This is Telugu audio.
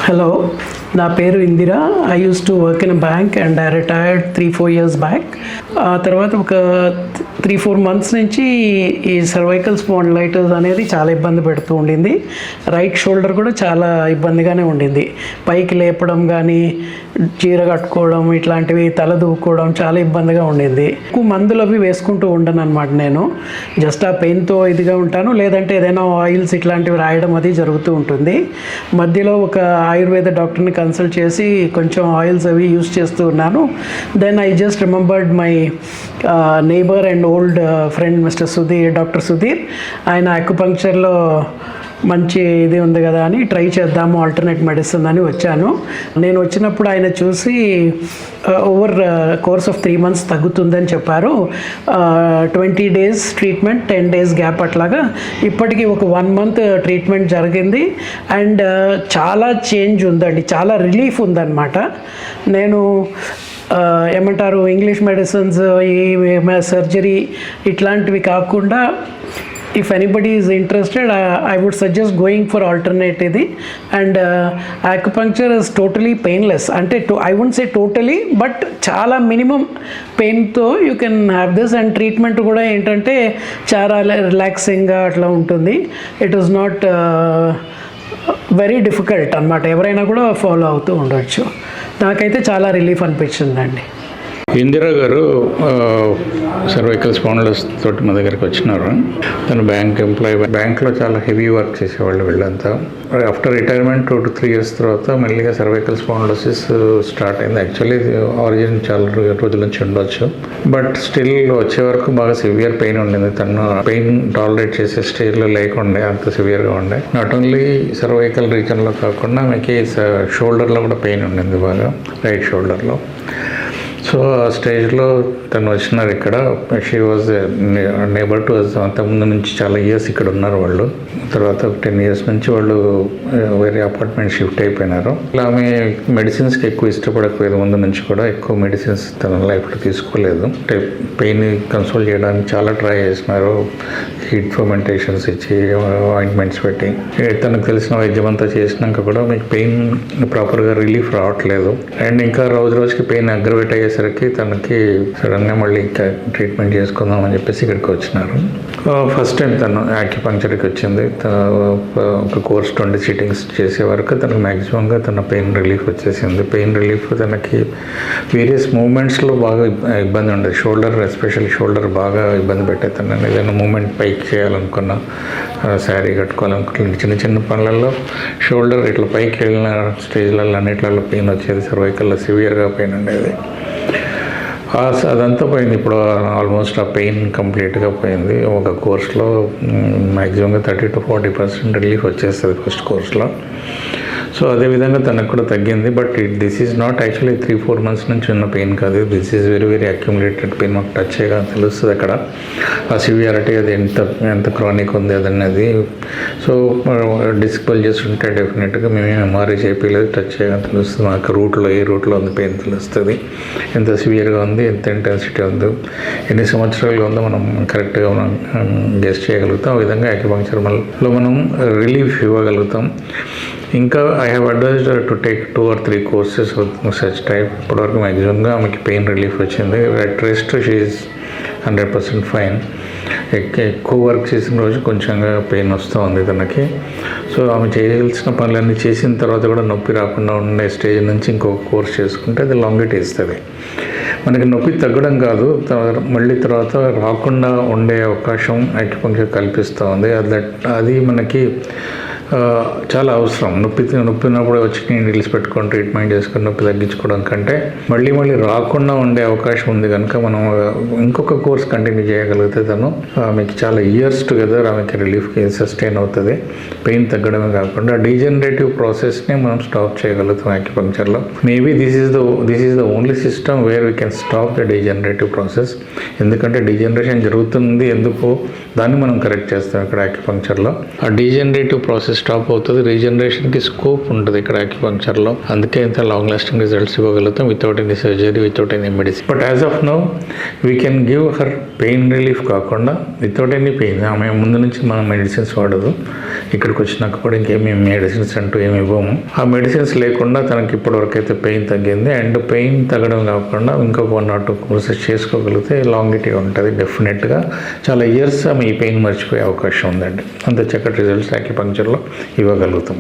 హలో, నా పేరు Indira. I use to work in bank and I retired 3-4 years back. ఆ తర్వాత ఒక 3-4 months నుంచి ఈ సర్వైకల్ స్పాండిలైటిస్ అనేది చాలా ఇబ్బంది పెడుతూ ఉండింది. రైట్ షోల్డర్ కూడా చాలా ఇబ్బందిగానే ఉండింది. పైకి లేపడం కానీ, చీర కట్టుకోవడం, ఇట్లాంటివి తల దూకోవడం చాలా ఇబ్బందిగా ఉండింది. ఎక్కువ మందులు అవి వేసుకుంటూ ఉండను అనమాట. నేను జస్ట్ ఆ పెయిన్తో ఇదిగా ఉంటాను, లేదంటే ఏదైనా ఆయిల్స్ ఇట్లాంటివి రాయడం అది జరుగుతూ ఉంటుంది. మధ్యలో ఒక ఆయుర్వేద డాక్టర్ని కన్సల్ట్ చేసి కొంచెం ఆయిల్స్ అవి యూస్ చేస్తూ ఉన్నాను. Then I just remembered my neighbour and old friend mister Sudhir, doctor Sudhir. ఆయన అక్యుపంక్చర్లో మంచి ఇది ఉంది కదా అని ట్రై చేద్దాము ఆల్టర్నేట్ మెడిసిన్ అని వచ్చాను. నేను వచ్చినప్పుడు ఆయన చూసి ఓవర్ కోర్స్ ఆఫ్ 3 months తగ్గుతుందని చెప్పారు. 20 days ట్రీట్మెంట్, 10 days గ్యాప్ అట్లాగా. ఇప్పటికీ ఒక 1 month ట్రీట్మెంట్ జరిగింది అండ్ చాలా చేంజ్ ఉందండి, చాలా రిలీఫ్ ఉందన్నమాట. నేను ఏమంటారు, ఇంగ్లీష్ మెడిసిన్స్, ఈ సర్జరీ ఇట్లాంటివి కాకుండా if anybody is interested, I would suggest going for alternate ఇది. And acupuncture is totally painless. అంటే I won't say totally, but చాలా మినిమం పెయిన్తో you can have this. And treatment కూడా ఏంటంటే చాలా రిలాక్సింగ్గా అట్లా ఉంటుంది. It is not very difficult అనమాట. ఎవరైనా కూడా ఫాలో అవుతూ ఉండవచ్చు. నాకైతే చాలా రిలీఫ్ అనిపించిందండి. ఇందిరా గారు సర్వైకల్ స్పాండిలైటిస్ తోటి మా దగ్గరికి వచ్చినారు. తను బ్యాంక్ ఎంప్లాయీ, బ్యాంక్లో చాలా హెవీ వర్క్ చేసేవాళ్ళు వీళ్ళంతా. ఆఫ్టర్ రిటైర్మెంట్ 2 to 3 years తర్వాత మెల్లిగా సర్వైకల్ స్పాండిలైటిస్ స్టార్ట్ అయింది. యాక్చువల్లీ ఆరిజిన్ చాలా రోజుల నుంచి ఉండొచ్చు, బట్ స్టిల్ వచ్చే వరకు బాగా సివియర్ పెయిన్ ఉండింది. తను పెయిన్ టాలరేట్ చేసే స్టేజ్లో లేకుండే, అంత సివియర్గా ఉండే. నాట్ ఓన్లీ సర్వైకల్ రీజన్లో కాకుండా మీకు షోల్డర్లో కూడా పెయిన్ ఉండింది బాగా, రైట్ షోల్డర్లో. సో ఆ స్టేజ్లో తను వచ్చినారు ఇక్కడ. She was neighbour to us. అంతకుముందు నుంచి చాలా ఇయర్స్ ఇక్కడ ఉన్నారు వాళ్ళు. తర్వాత 10 years నుంచి వాళ్ళు వేరే అపార్ట్మెంట్ షిఫ్ట్ అయిపోయినారు. ఇలా ఆమె మెడిసిన్స్కి ఎక్కువ ఇష్టపడకపోయేది. ముందు నుంచి కూడా ఎక్కువ మెడిసిన్స్ తన లైఫ్లో తీసుకోలేదు. అంటే పెయిన్ కన్సోల్ చేయడానికి చాలా ట్రై చేసినారు. హీట్ ఫర్మెంటేషన్స్ ఇచ్చి, ఆయింట్మెంట్స్ పెట్టి, తనకు తెలిసిన వైద్యం అంతా చేసినాక కూడా మీకు పెయిన్ ప్రాపర్గా రిలీఫ్ రావట్లేదు. అండ్ ఇంకా రోజు రోజుకి పెయిన్ అగ్రవేట్ అయ్యేసరికి తనకి సడన్గా మళ్ళీ ఇంకా ట్రీట్మెంట్ చేసుకుందాం అని చెప్పేసి ఇక్కడికి వచ్చినారు. ఫస్ట్ టైం తను యాక్యుపంక్చర్కి వచ్చింది. ఒక కోర్స్ 20 sittings చేసే వరకు తనకు మ్యాక్సిమంగా తన పెయిన్ రిలీఫ్ వచ్చేసింది. పెయిన్ రిలీఫ్ తనకి వేరియస్ మూమెంట్స్లో బాగా ఇబ్బంది ఉండేది. షోల్డర్, ఎస్పెషల్ షోల్డర్ బాగా ఇబ్బంది పెట్టేది. ఏదైనా మూమెంట్ పైకి చేయాలనుకున్నా, శారీ కట్టుకోవాలనుకున్న చిన్న చిన్న పనులలో షోల్డర్ ఇట్లా పైకి వెళ్ళిన స్టేజ్లలో అన్నిట్లలో పెయిన్ వచ్చేది. సర్వైకల్లో సివియర్గా పెయిన్ ఉండేది. అదంతా పోయింది. ఇప్పుడు ఆల్మోస్ట్ ఆ పెయిన్ కంప్లీట్గా పోయింది. ఒక కోర్స్లో మ్యాక్సిమంగా 30 to 40% రిలీఫ్ వచ్చేస్తుంది ఫస్ట్ కోర్స్లో. సో అదేవిధంగా తనకు కూడా తగ్గింది. But this is not actually 3-4 months నుంచి ఉన్న పెయిన్ కాదు. This is very very accumulated pain. మాకు టచ్ చేయగా తెలుస్తుంది అక్కడ ఆ సివియారిటీ, అది ఎంత క్రానిక్ ఉంది అదన్నది. సో డిస్క్ బల్జెస్ ఉంటే డెఫినెట్గా మేము ఎంఆర్ఐ చేయలేదు, టచ్ చేయగా తెలుస్తుంది. మాకు రూట్లో, ఏ రూట్లో ఉంది పెయిన్ తెలుస్తుంది. ఎంత సివియర్గా ఉంది, ఎంత ఇంటెన్సిటీ ఉంది, ఎన్ని సంవత్సరాలుగా ఉందో మనం కరెక్ట్గా మనం గెస్ట్ చేయగలుగుతాం. ఆ విధంగా యాక్యుపంక్చర్లో మనం రిలీఫ్ ఇవ్వగలుగుతాం. ఇంకా I have advised to take 2 or 3 courses such type. ఇప్పటివరకు మ్యాక్సిమంగా ఆమెకి పెయిన్ రిలీఫ్ వచ్చింది. At rest she is 100% fine. ఎక్కువ వర్క్ చేసిన రోజు కొంచెంగా పెయిన్ వస్తూ ఉంది తనకి. సో ఆమె చేయవలసిన పనులన్నీ చేసిన తర్వాత కూడా నొప్పి రాకుండా ఉండే స్టేజ్ నుంచి ఇంకొక కోర్స్ చేసుకుంటే అది లాంగిట్ ఇస్తుంది. మనకి నొప్పి తగ్గడం కాదు, మళ్ళీ తర్వాత రాకుండా ఉండే అవకాశం యాక్యుపంక్చర్ కల్పిస్తూ ఉంది. అది మనకి చాలా అవసరం. నొప్పినప్పుడు వచ్చి నీడిల్స్ పెట్టుకొని ట్రీట్మెంట్ చేసుకొని నొప్పి తగ్గించుకోవడం కంటే మళ్ళీ రాకుండా ఉండే అవకాశం ఉంది కనుక మనం ఇంకొక కోర్స్ కంటిన్యూ చేయగలిగితే తను మీకు చాలా ఇయర్స్ టుగెదర్ ఆమెకి రిలీఫ్కి సస్టైన్ అవుతుంది. పెయిన్ తగ్గడమే కాకుండా డీజనరేటివ్ ప్రాసెస్ని మనం స్టాప్ చేయగలుగుతాం యాక్యుపంక్చర్లో. Maybe this is the only system where we can stop the degenerative process. ఎందుకంటే డీజనరేషన్ జరుగుతుంది, ఎందుకు దాన్ని మనం కరెక్ట్ చేస్తాం ఇక్కడ యాక్యుపంక్చర్లో. ఆ డీజనరేటివ్ ప్రాసెస్ స్టాప్ అవుతుంది. రీజనరేషన్కి స్కోప్ ఉంటుంది ఇక్కడ యాక్యుపంక్చర్లో. అందుకే ఇంత లాంగ్ లాస్టింగ్ రిజల్ట్స్ ఇవ్వగలుగుతాం without any surgery, without any medicine. But as of now we can give her pain relief కాకుండా వితౌట్ ఎనీ పెయిన్. ఆమె ముందు నుంచి మనం మెడిసిన్స్ వాడదు. ఇక్కడికి వచ్చినాక కూడా ఇంకేమీ మెడిసిన్స్ అంటూ ఏమి ఇవ్వము. ఆ మెడిసిన్స్ లేకుండా తనకి ఇప్పటివరకు అయితే పెయిన్ తగ్గింది. అండ్ పెయిన్ తగ్గడం కాకుండా ఇంకొక 1 or 2 కోర్సెస్ చేసుకోగలిగితే లాంగిటీ ఉంటుంది. డెఫినెట్గా చాలా ఇయర్స్ ఆమె ఈ పెయిన్ మర్చిపోయే అవకాశం ఉందండి. అంత చక్కటి రిజల్ట్స్ యాక్యుపంక్చర్లో ఇవ్వగలుగుతాం.